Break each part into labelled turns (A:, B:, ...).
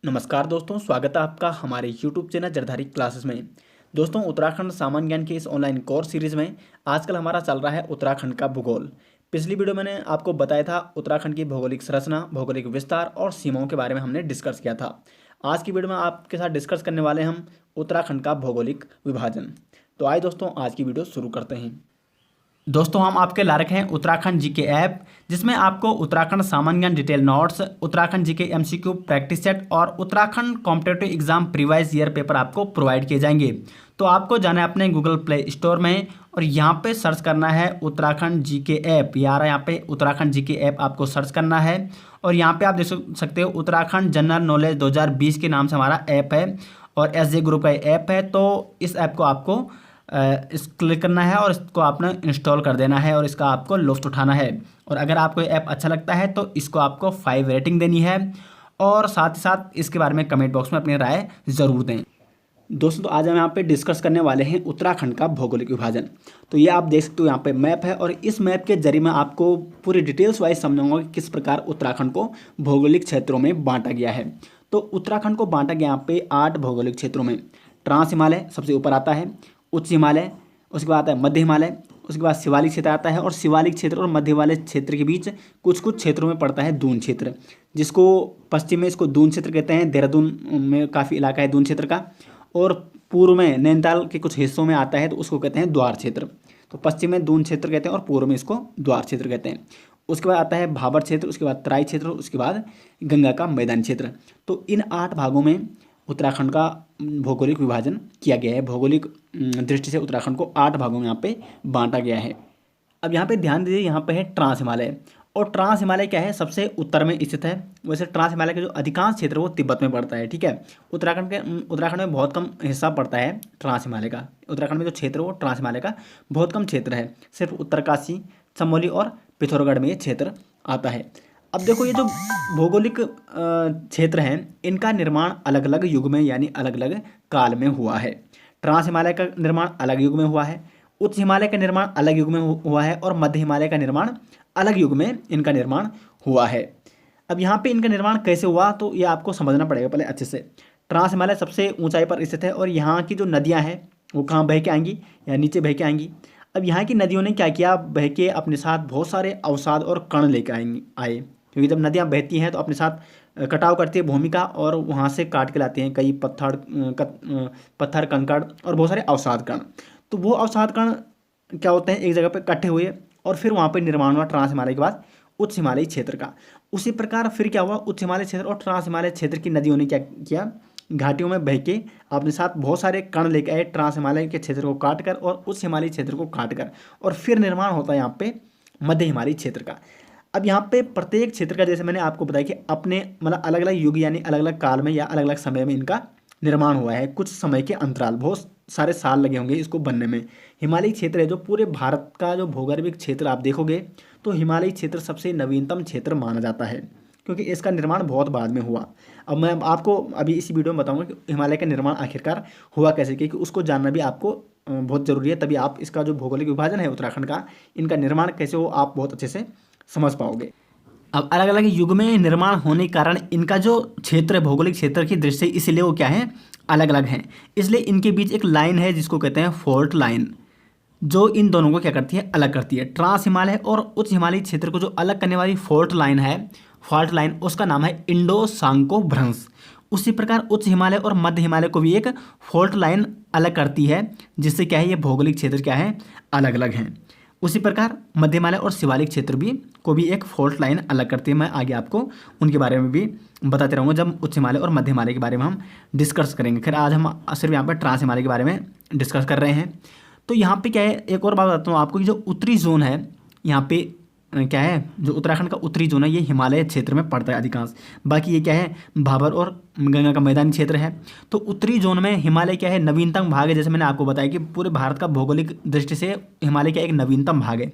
A: नमस्कार दोस्तों, स्वागत है आपका हमारे YouTube चैनल जरधारी क्लासेस में। दोस्तों, उत्तराखंड सामान्य ज्ञान के इस ऑनलाइन कोर्स सीरीज़ में आजकल हमारा चल रहा है उत्तराखंड का भूगोल। पिछली वीडियो मैंने आपको बताया था उत्तराखंड की भौगोलिक संरचना, भौगोलिक विस्तार और सीमाओं के बारे में हमने डिस्कस किया था। आज की वीडियो में आपके साथ डिस्कस करने वाले हम उत्तराखंड का भौगोलिक विभाजन। तो आइए दोस्तों, आज की वीडियो शुरू करते हैं। दोस्तों, हम आपके ला रखे हैं उत्तराखंड जीके ऐप, जिसमें आपको उत्तराखंड सामान्य ज्ञान detail notes, Uttarakhand GK MCQ practice set और Uttarakhand competitive exam previous year paper आपको प्रोवाइड किए जाएंगे। तो आपको जाना है अपने गूगल प्ले स्टोर में और यहाँ पे सर्च करना है उत्तराखंड जीके ऐप। यार, यहाँ पे उत्तराखंड जीके ऐप आपको सर्च करना है और यहाँ पे आप देख सकते हो उत्तराखंड जनरल नॉलेज 2020 के नाम से हमारा ऐप है और एसजे ग्रुप का ऐप है। तो इस ऐप को आपको इस क्लिक करना है और इसको आपने इंस्टॉल कर देना है और इसका आपको लुत्फ़ उठाना है। और अगर आपको ये ऐप अच्छा लगता है तो इसको आपको 5 रेटिंग देनी है और साथ ही साथ इसके बारे में कमेंट बॉक्स में अपनी राय ज़रूर दें। दोस्तों, तो आज हम यहाँ पे डिस्कस करने वाले हैं उत्तराखंड का भौगोलिक विभाजन। तो ये आप देख सकते हो, यहाँ पे मैप है और इस मैप के जरिए मैं आपको पूरी डिटेल्स वाइज समझाऊंगा कि किस प्रकार उत्तराखंड को भौगोलिक क्षेत्रों में बांटा गया है। तो उत्तराखंड को बांटा गया यहाँ पे 8 भौगोलिक क्षेत्रों में। ट्रांस हिमालय सबसे ऊपर आता है, उच्च हिमालय, उसके बाद आता है मध्य हिमालय, उसके बाद शिवालिक क्षेत्र आता है और शिवालिक क्षेत्र और मध्य हिमालय क्षेत्र के बीच कुछ कुछ क्षेत्रों में पड़ता है दून क्षेत्र, जिसको पश्चिम में इसको दून क्षेत्र कहते हैं। देहरादून में काफ़ी इलाका है दून क्षेत्र का। और पूर्व में नैनीताल के कुछ हिस्सों में आता है तो उसको कहते हैं द्वार क्षेत्र। तो पश्चिम में दून क्षेत्र कहते हैं और पूर्व में इसको द्वार क्षेत्र कहते हैं। उसके बाद आता है भाबर क्षेत्र, उसके बाद तराई क्षेत्र, उसके बाद गंगा का मैदानी क्षेत्र। तो इन 8 भागों में उत्तराखंड का भौगोलिक विभाजन किया गया है। भौगोलिक दृष्टि से उत्तराखंड को 8 भागों में यहाँ पे बांटा गया है। अब यहाँ पे ध्यान दीजिए, यहाँ पे है ट्रांस हिमालय। और ट्रांस हिमालय क्या है, सबसे उत्तर में स्थित है। वैसे ट्रांस हिमालय का जो अधिकांश क्षेत्र वो तिब्बत में पड़ता है, ठीक है। उत्तराखंड में बहुत कम हिस्सा पड़ता है ट्रांस हिमालय का। उत्तराखंड में जो क्षेत्र वो ट्रांस हिमालय का बहुत कम क्षेत्र है। सिर्फ उत्तरकाशी, चमोली और पिथौरागढ़ में ये क्षेत्र आता है। अब देखो, ये जो भौगोलिक क्षेत्र हैं, इनका निर्माण अलग अलग युग में यानी अलग अलग काल में हुआ है। ट्रांस हिमालय का निर्माण अलग युग में हुआ है, उच्च हिमालय का निर्माण अलग युग में हुआ है और मध्य हिमालय का निर्माण अलग युग में इनका निर्माण हुआ है। अब यहाँ पे इनका निर्माण कैसे हुआ तो ये आपको समझना पड़ेगा पहले अच्छे से। ट्रांस हिमालय सबसे ऊंचाई पर स्थित है और यहाँ की जो नदियाँ हैं वो कहाँ बह के आएंगी, या नीचे बह के आएंगी। अब यहाँ की नदियों ने क्या किया, बह के अपने साथ बहुत सारे अवसाद और कण लेकर आए, क्योंकि जब नदियाँ बहती हैं तो अपने साथ कटाव करती है भूमि का और वहाँ से काट के लाते हैं कई पत्थर कंकड़ और बहुत सारे अवसाद कण। तो वो अवसाद कण क्या होते हैं, एक जगह पे इकट्ठे हुए और फिर वहाँ पे निर्माण हुआ ट्रांस हिमालय के बाद उच्च हिमालयी क्षेत्र का। उसी प्रकार फिर क्या हुआ, उच्च हिमालय क्षेत्र और ट्रांस हिमालय क्षेत्र की नदियों ने क्या किया, घाटियों में बह के अपने साथ बहुत सारे कण लेके आए ट्रांस हिमालय के क्षेत्र को काट कर और उच्च हिमालयी क्षेत्र को काट कर, और फिर निर्माण होता है यहाँ पे मध्य हिमालयी क्षेत्र का। अब यहाँ पे प्रत्येक क्षेत्र का, जैसे मैंने आपको बताया कि अपने मतलब अलग अलग युग यानी अलग अलग काल में या अलग अलग समय में इनका निर्माण हुआ है। कुछ समय के अंतराल, बहुत सारे साल लगे होंगे इसको बनने में। हिमालयी क्षेत्र है जो पूरे भारत का जो भौगोलिक क्षेत्र आप देखोगे तो हिमालयी क्षेत्र सबसे नवीनतम क्षेत्र माना जाता है, क्योंकि इसका निर्माण बहुत बाद में हुआ। अब मैं आपको अभी इसी वीडियो में बताऊंगा कि हिमालय का निर्माण आखिरकार हुआ कैसे, क्योंकि उसको जानना भी आपको बहुत ज़रूरी है। तभी आप इसका जो भौगोलिक विभाजन है उत्तराखंड का, इनका निर्माण कैसे हो, आप बहुत अच्छे से समझ पाओगे। अब अलग अलग युग में निर्माण होने के कारण इनका जो क्षेत्र है भौगोलिक क्षेत्र की दृष्टि से, इसलिए वो क्या है, अलग अलग हैं। इसलिए इनके बीच एक लाइन है जिसको कहते हैं फॉल्ट लाइन, जो इन दोनों को क्या करती है, अलग करती है। ट्रांस हिमालय और उच्च हिमालयी क्षेत्र को जो अलग करने वाली फॉल्ट लाइन है, उसका नाम है इंडो सांको भ्रंश। उसी प्रकार उच्च हिमालय और मध्य हिमालय को भी एक फॉल्ट लाइन अलग करती है, जिससे क्या है, ये भौगोलिक क्षेत्र क्या है, अलग अलग हैं। उसी प्रकार मध्य हिमालय और शिवालिक क्षेत्र को भी एक फॉल्ट लाइन अलग करती है। मैं आगे आपको उनके बारे में भी बताते रहूँगा जब उच्च हिमालय और मध्य हिमालय के बारे में हम डिस्कस करेंगे। खैर, आज हम सिर्फ यहाँ पर ट्रांस हिमालय के बारे में डिस्कस कर रहे हैं। तो यहाँ पे क्या है, एक और बात बताता हूँ आपको कि जो उत्तरी जोन है यहाँ पे क्या है, जो उत्तराखंड का उत्तरी जोन है ये हिमालय क्षेत्र में पड़ता है अधिकांश। बाकी ये क्या है, भाबर और गंगा का मैदानी क्षेत्र है। तो उत्तरी जोन में हिमालय क्या है, नवीनतम भाग है। जैसे मैंने आपको बताया कि पूरे भारत का भौगोलिक दृष्टि से हिमालय क्या एक नवीनतम भाग है।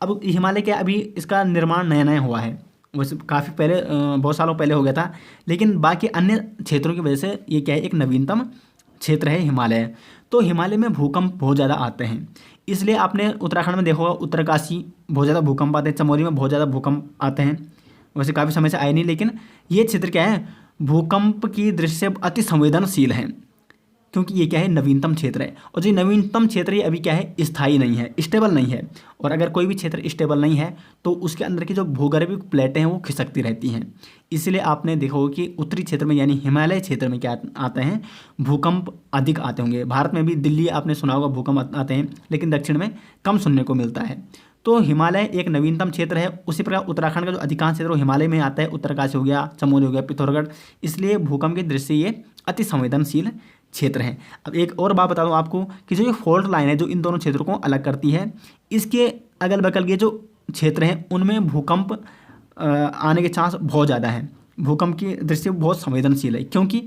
A: अब हिमालय क्या, अभी इसका निर्माण नया नया हुआ है, वैसे काफ़ी पहले बहुत सालों पहले हो गया था, लेकिन बाकी अन्य क्षेत्रों की वजह से ये क्या है, एक नवीनतम क्षेत्र है हिमालय। तो हिमालय में भूकंप बहुत ज़्यादा आते हैं, इसलिए आपने उत्तराखंड में देखा होगा उत्तरकाशी बहुत ज़्यादा भूकंप आते हैं, चमोली में बहुत ज़्यादा भूकंप आते हैं। वैसे काफ़ी समय से आए नहीं, लेकिन ये क्षेत्र क्या है, भूकंप की दृष्टि से अति संवेदनशील हैं, क्योंकि ये क्या है, नवीनतम क्षेत्र है। और जो नवीनतम क्षेत्र ये अभी क्या है, स्थायी नहीं है, स्टेबल नहीं है। और अगर कोई भी क्षेत्र स्टेबल नहीं है तो उसके अंदर की जो भूगर्भिक प्लेटें हैं वो खिसकती रहती हैं। इसलिए आपने देखा होगा कि उत्तरी क्षेत्र में यानी हिमालय क्षेत्र में क्या आते हैं, भूकंप अधिक आते होंगे। भारत में भी दिल्ली आपने सुना होगा भूकंप आते हैं, लेकिन दक्षिण में कम सुनने को मिलता है। तो हिमालय एक नवीनतम क्षेत्र है। उसी प्रकार उत्तराखंड का जो अधिकांश क्षेत्र वो हिमालय में आता है, उत्तरकाशी हो गया, चमोली हो गया, पिथौरागढ़। इसलिए भूकंप की दृष्टि से ये अति संवेदनशील क्षेत्र हैं। अब एक और बात बता दूं आपको कि जो ये फॉल्ट लाइन है जो इन दोनों क्षेत्रों को अलग करती है, इसके अगल बगल के जो क्षेत्र हैं उनमें भूकंप आने के चांस बहुत ज़्यादा है। भूकंप की दृष्टि से बहुत संवेदनशील है, क्योंकि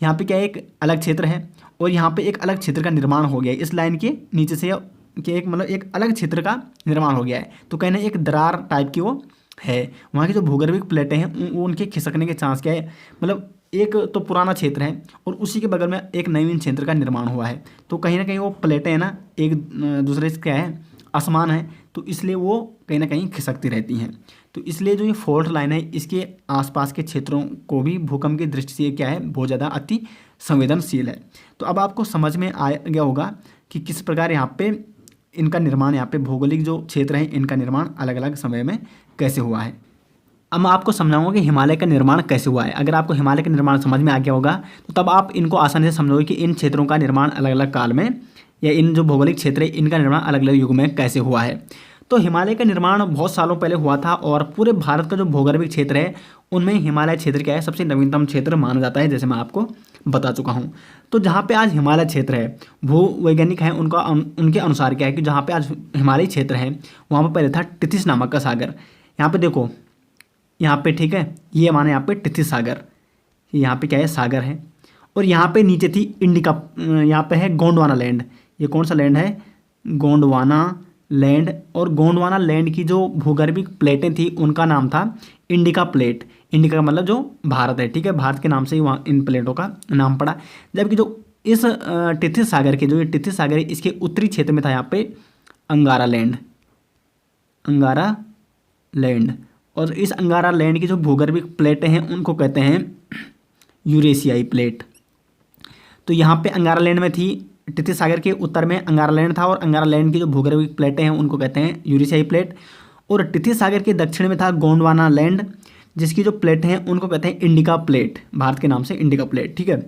A: यहाँ पे क्या एक अलग क्षेत्र है और यहाँ पे एक अलग क्षेत्र का निर्माण हो गया है। इस लाइन के नीचे से कि एक मतलब एक अलग क्षेत्र का निर्माण हो गया है। तो कहना एक दरार टाइप की वो है। वहाँ की जो भूगर्भिक प्लेटें हैं वो उनके खिसकने के चांस क्या है, मतलब एक तो पुराना क्षेत्र है और उसी के बगल में एक नवीन क्षेत्र का निर्माण हुआ है। तो कहीं ना कहीं वो प्लेटें हैं ना एक दूसरे से क्या है, असमान है, तो इसलिए वो कहीं ना कहीं खिसकती रहती हैं। तो इसलिए जो ये फॉल्ट लाइन है इसके आसपास के क्षेत्रों को भी भूकंप की दृष्टि से क्या है, बहुत ज़्यादा अति संवेदनशील है। तो अब आपको समझ में आ गया होगा कि किस प्रकार यहाँ पे इनका निर्माण, यहाँ पे भौगोलिक जो क्षेत्र है इनका निर्माण अलग अलग समय में कैसे हुआ है। अब मैं आपको समझाऊंगा कि हिमालय का निर्माण कैसे हुआ है। अगर आपको हिमालय का निर्माण समझ में आ गया होगा तो तब आप इनको आसानी से समझोगे कि इन क्षेत्रों का निर्माण अलग अलग काल में या इन जो भौगोलिक क्षेत्र है इनका निर्माण अलग अलग युग में कैसे हुआ है। तो हिमालय का निर्माण बहुत सालों पहले हुआ था और पूरे भारत का जो भौगोलिक क्षेत्र है उनमें हिमालय क्षेत्र क्या है, सबसे नवीनतम क्षेत्र माना जाता है, जैसे मैं आपको बता चुका हूँ। तो जहाँ पे आज हिमालय क्षेत्र है, भूवैज्ञानिक हैं उनके अनुसार क्या है कि जहाँ पे आज हिमालय क्षेत्र है वहाँ पर पहले था टिथिस नामक का सागर। यहाँ पे देखो, यहाँ पे ठीक है, ये माने यहाँ पे टिथिस सागर, यहाँ पे क्या है, सागर है। और यहाँ पे नीचे थी इंडिका, यहाँ पे है गोंडवाना लैंड। ये कौन सा लैंड है, गोंडवाना लैंड। और गोंडवाना लैंड की जो भूगर्भिक प्लेटें थी उनका नाम था इंडिका प्लेट। इंडिका का मतलब जो भारत है, ठीक है, भारत के नाम से ही वहाँ इन प्लेटों का नाम पड़ा। जबकि जो इस टिथिस सागर के जो ये टिथिस सागर है इसके उत्तरी क्षेत्र में था यहाँ पे अंगारा लैंड, अंगारा लैंड। और इस अंगारा लैंड की जो भूगर्भिक प्लेटें हैं उनको कहते हैं यूरेशियाई प्लेट। तो यहाँ पे अंगारा लैंड में थी, टिथिस सागर के उत्तर में अंगारा लैंड था और अंगारा लैंड की जो भूगर्भिक प्लेटें हैं उनको कहते हैं यूरेशियाई प्लेट। और टिथिस सागर के दक्षिण में था गोंडवाना लैंड, जिसकी जो प्लेटें हैं उनको कहते हैं इंडिका प्लेट, भारत के नाम से इंडिका प्लेट, ठीक है।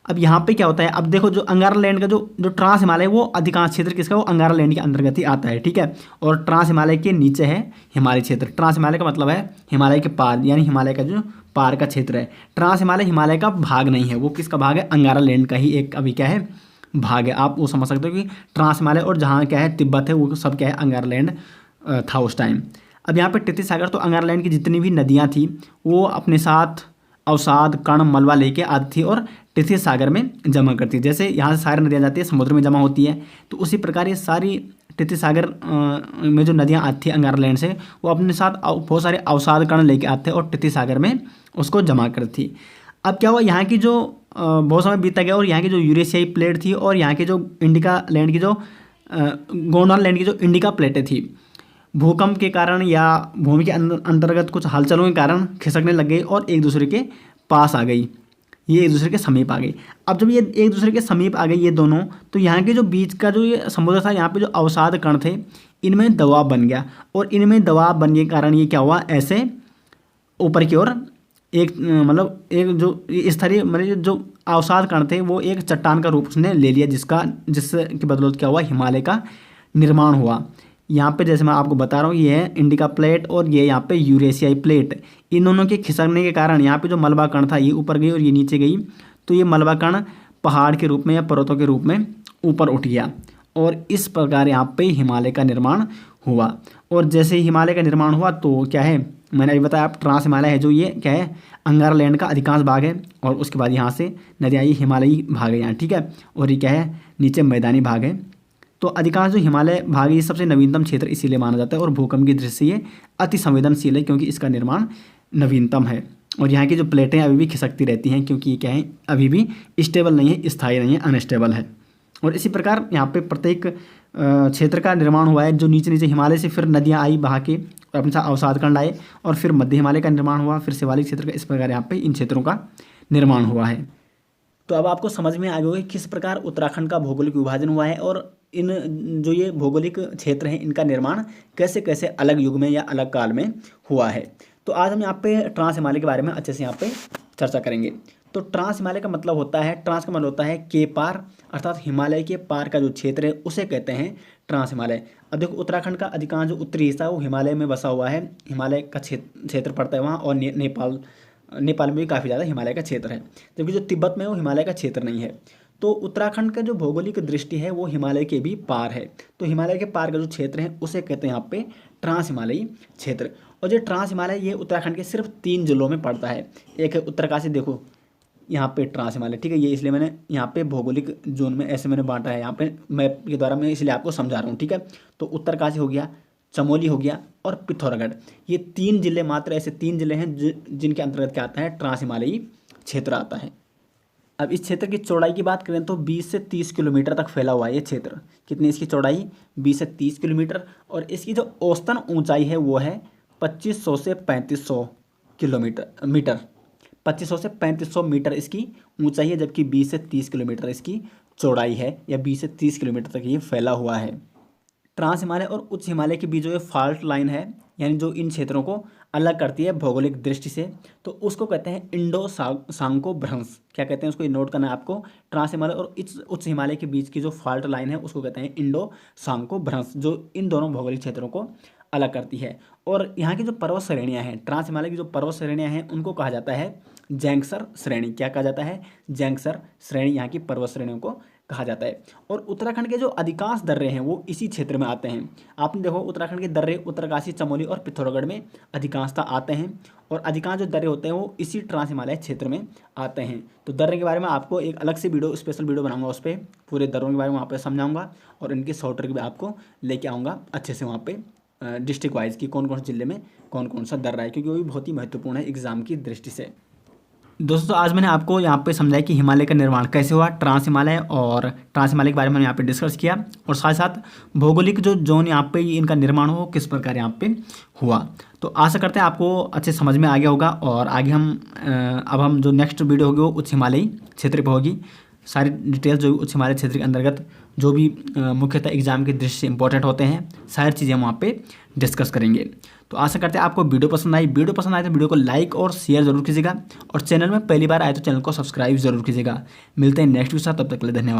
A: अब यहाँ पे क्या होता है, अब देखो जो अंगारा लैंड का जो ट्रांस हिमालय वो अधिकांश क्षेत्र किसका, वो अंगारा लैंड के अंतर्गत ही आता है, ठीक है। और ट्रांस हिमालय के नीचे है हिमालय क्षेत्र। ट्रांस हिमालय का मतलब है हिमालय के पार, यानी हिमालय का जो पार का क्षेत्र है। ट्रांस हिमालय हिमालय का भाग नहीं है, वो किसका भाग है, अंगारा लैंड का ही एक अभी क्या है, भाग है। आप वो समझ सकते हो कि ट्रांस हिमालय और जहाँ क्या है तिब्बत है वो सब क्या है, अंगारा लैंड था उस टाइम। अब यहाँ पे टिथिस सागर, तो अंगारा लैंड की जितनी भी नदियाँ थी वो अपने साथ अवसाद कण मलबा लेके आती थी और टिथिस सागर में जमा करती है। जैसे यहाँ से सारी नदियाँ जाती है समुद्र में जमा होती है, तो उसी प्रकार ये सारी टिथिस सागर में जो नदियाँ आती थी अंगारा लैंड से वो अपने साथ बहुत सारे अवसाद कण लेके आते थे और टिथिस सागर में उसको जमा करती थी। अब क्या हुआ, यहाँ की जो बहुत समय बीता गया और यहाँ की जो यूरेशियाई प्लेट थी और यहाँ की जो इंडिका लैंड की जो गोंडवाना लैंड की जो इंडिका प्लेटें थी, भूकंप के कारण या भूमि के अंतर्गत कुछ हलचलों के कारण खिसकने लग गई और एक दूसरे के पास आ गई, ये एक दूसरे के समीप आ गई। अब जब ये एक दूसरे के समीप आ गई ये दोनों, तो यहाँ के जो बीच का जो ये समुद्र था, यहाँ पे जो अवसाद कण थे इनमें दबाव बन गया और इनमें दबाव बनने के कारण ये क्या हुआ, ऐसे ऊपर की ओर एक मतलब एक जो स्तरीय मतलब जो अवसाद कण थे वो एक चट्टान का रूप उसने ले लिया, जिसके बदौलत क्या हुआ, हिमालय का निर्माण हुआ। यहाँ पे जैसे मैं आपको बता रहा हूँ ये है इंडिका प्लेट और ये यहाँ पे यूरेशियाई प्लेट। इन दोनों के खिसकने के कारण यहाँ पे जो मलबा कण था ये ऊपर गई और ये नीचे गई, तो ये मलबा कण पहाड़ के रूप में या पर्वतों के रूप में ऊपर उठ गया और इस प्रकार यहाँ पे हिमालय का निर्माण हुआ। और जैसे ही हिमालय का निर्माण हुआ तो क्या है, मैंने अभी बताया आप ट्रांस हिमालय है जो ये क्या है, अंगारा लैंड का अधिकांश भाग है और उसके बाद यहाँ से नदियाँ ये हिमालयी भाग है यहाँ, ठीक है। और ये क्या है, नीचे मैदानी भाग है। तो अधिकांश जो हिमालय भाग ये सबसे नवीनतम क्षेत्र इसीलिए माना जाता है और भूकंप की दृष्टि से ये अति संवेदनशील है क्योंकि इसका निर्माण नवीनतम है। और यहाँ की जो प्लेटें अभी भी खिसकती रहती हैं क्योंकि ये क्या है, अभी भी स्टेबल नहीं है, स्थायी नहीं है, अनस्टेबल है। और इसी प्रकार यहाँ पे प्रत्येक क्षेत्र का निर्माण हुआ है। जो नीचे नीचे हिमालय से फिर नदियाँ आई बहा के अपने साथ अवसाद खंड आए और फिर मध्य हिमालय का निर्माण हुआ, फिर शिवालिक क्षेत्र का, इस प्रकार यहाँ पे इन क्षेत्रों का निर्माण हुआ है। तो अब आपको समझ में आ गया होगा कि किस प्रकार उत्तराखंड का भौगोलिक विभाजन हुआ है और इन जो ये भौगोलिक क्षेत्र हैं इनका निर्माण कैसे कैसे अलग युग में या अलग काल में हुआ है। तो आज हम यहाँ पे ट्रांस हिमालय के बारे में अच्छे से यहाँ पे चर्चा करेंगे। तो ट्रांस हिमालय का मतलब होता है, ट्रांस का मतलब होता है के पार, अर्थात हिमालय के पार का जो क्षेत्र है उसे कहते हैं ट्रांस हिमालय। अब देखो उत्तराखंड का अधिकांश जो उत्तरी हिस्सा है वो हिमालय में बसा हुआ है, हिमालय का क्षेत्र पड़ता है वहाँ, और नेपाल में भी काफ़ी ज़्यादा हिमालय का क्षेत्र है, जबकि जो तिब्बत में वो हिमालय का क्षेत्र नहीं है। तो उत्तराखंड का जो भौगोलिक दृष्टि है वो हिमालय के भी पार है। तो हिमालय के पार का जो क्षेत्र है उसे कहते हैं यहाँ पे ट्रांस हिमालयी क्षेत्र। और ये ट्रांस हिमालय ये उत्तराखंड के सिर्फ 3 जिलों में पड़ता है। एक है उत्तरकाशी, देखो यहाँ पे ट्रांस हिमालय, ठीक है, ये इसलिए मैंने यहाँ पे भौगोलिक जोन में ऐसे मैंने बांटा है, यहाँ पे मैप के द्वारा मैं इसलिए आपको समझा रहा हूँ, ठीक है। तो उत्तरकाशी हो गया, चमोली हो गया और पिथौरागढ़, ये 3 जिले मात्र ऐसे 3 जिले हैं जिनके अंतर्गत क्या आता है, ट्रांस हिमालयी क्षेत्र आता है। अब इस क्षेत्र की चौड़ाई की बात करें तो 20 से 30 किलोमीटर तक फैला हुआ है ये क्षेत्र। कितनी इसकी चौड़ाई, 20 से 30 किलोमीटर, और इसकी जो औसतन ऊंचाई है वो है 2500 से 3500 मीटर 2500 से 3500 मीटर इसकी ऊंचाई है, जबकि 20 से 30 किलोमीटर इसकी चौड़ाई है, या 20 से 30 किलोमीटर तक ये फैला हुआ है। ट्रांस हिमालय और उच्च हिमालय के बीच जो ये फॉल्ट लाइन है, यानी जो इन क्षेत्रों को अलग करती है भौगोलिक दृष्टि से, तो उसको कहते हैं इंडो सांको भ्रंश। क्या कहते हैं उसको, ये नोट करना है आपको। ट्रांस हिमालय और उच्च हिमालय के बीच की जो फॉल्ट लाइन है उसको कहते हैं इंडो सांको भ्रंश, जो इन दोनों भौगोलिक क्षेत्रों को अलग करती है। और यहाँ की जो पर्वत श्रेणियाँ हैं, ट्रांस हिमालय की जो पर्वत श्रेणियाँ हैं उनको कहा जाता है जैंक्सर श्रेणी। क्या कहा जाता है, जैंक्सर श्रेणी, यहाँ की पर्वत श्रेणियों को कहा जाता है। और उत्तराखंड के जो अधिकांश दर्रे हैं वो इसी क्षेत्र में आते हैं। आपने देखो उत्तराखंड के दर्रे उत्तरकाशी, चमोली और पिथौरागढ़ में अधिकांशता आते हैं, और अधिकांश जो दर्रे होते हैं वो इसी ट्रांस हिमालय क्षेत्र में आते हैं। तो दर्रे के बारे में आपको एक अलग से वीडियो, स्पेशल वीडियो बनाऊंगा, उस पर पूरे दर्रों के बारे में वहाँ पर समझाऊंगा, और इनके शॉर्ट ट्रिक भी आपको लेके आऊँगा अच्छे से वहाँ पर, डिस्ट्रिक्ट वाइज की कौन कौन से जिले में कौन कौन सा दर्रा है, क्योंकि वो भी बहुत ही महत्वपूर्ण है एग्जाम की दृष्टि से। दोस्तों आज मैंने आपको यहाँ पे समझाया कि हिमालय का निर्माण कैसे हुआ, ट्रांस हिमालय, और ट्रांस हिमालय के बारे में मैंने यहाँ पे डिस्कस किया, और साथ साथ भौगोलिक जो जोन यहाँ पे इनका निर्माण हो किस प्रकार यहाँ पे हुआ। तो आशा करते हैं आपको अच्छे समझ में आ गया होगा। और आगे अब हम जो नेक्स्ट वीडियो होगी वो उच्च हिमालयी क्षेत्र पर होगी। सारी डिटेल्स जो उच्च हिमालय क्षेत्र के अंतर्गत जो भी मुख्यतः एग्जाम की दृष्टि से इंपॉर्टेंट होते हैं, सारी चीज़ें हम वहाँ पे डिस्कस करेंगे। तो आशा करते हैं आपको वीडियो पसंद आई। वीडियो पसंद आए तो वीडियो को लाइक और शेयर जरूर कीजिएगा, और चैनल में पहली बार आए तो चैनल को सब्सक्राइब जरूर कीजिएगा। मिलते हैं नेक्स्ट वीडियो के साथ, तब तक के लिए धन्यवाद।